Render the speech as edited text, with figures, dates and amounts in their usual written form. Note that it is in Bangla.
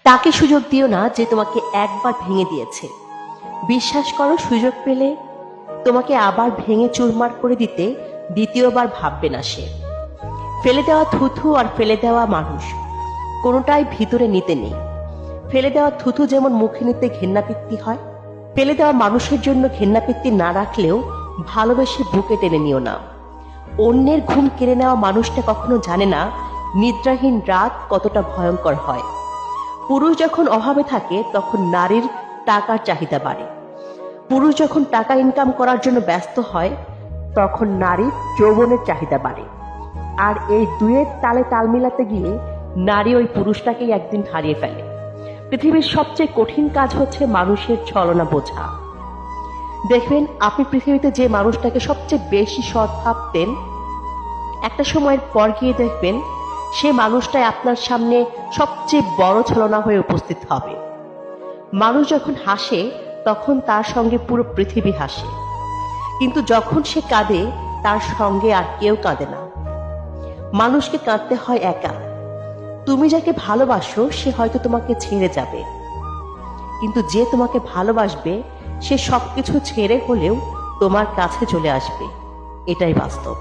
তাকে সুযোগ দিও না যে তোমাকে একবার ভেঙে দিয়েছে। বিশ্বাস করো, সুযোগ পেলে তোমাকে আবার ভেঙে চুরমার করে দিতে দ্বিতীয়বার ভাববে না সে। ফেলে দেওয়া থুথু আর ফেলে দেওয়া মানুষ কোনোটাই ভিতরে নিতে নেই। ফেলে দেওয়া থুথু যেমন মুখে নিতে ঘেন্নাপিত্তি হয়, ফেলে দেওয়া মানুষের জন্য ঘেন্নাপিত্তি না রাখলেও ভালোবেসে বুকে টেনে নিও না। অন্যের ঘুম কেড়ে নেওয়া মানুষটা কখনো জানে না নিদ্রাহীন রাত কতটা ভয়ঙ্কর হয়। পুরুষ যখন অভাবে থাকে তখন নারীর টাকার চাহিদা বাড়ে। পুরুষ যখন টাকা ইনকাম করার জন্য ব্যস্ত হয় তখন নারীর যৌবনের চাহিদা বাড়ে। আর এই দুয়ের তালে তাল মিলাতে গিয়ে নারী ওই পুরুষটাকেই একদিন হারিয়ে ফেলে। পৃথিবীর সবচেয়ে কঠিন কাজ হচ্ছে মানুষের ছলনা বোঝা। দেখবেন, আপনি পৃথিবীতে যে মানুষটাকে সবচেয়ে বেশি সৎ ভাবতেন, একটা সময়ের পর গিয়ে দেখবেন সে মানুষটাই আপনার সামনে সবচেয়ে বড় ছলনা হয়ে উপস্থিত হবে। মানুষ যখন হাসে তখন তার সঙ্গে পুরো পৃথিবী হাসে, কিন্তু যখন সে কাঁদে তার সঙ্গে আর কেউ কাঁদে না। মানুষকে কাঁদতে হয় একা। তুমি যাকে ভালোবাসো সে হয়তো তোমাকে ছেড়ে যাবে, কিন্তু যে তোমাকে ভালোবাসবে সে সবকিছু ছেড়ে হলেও তোমার কাছে চলে আসবে। এটাই বাস্তব।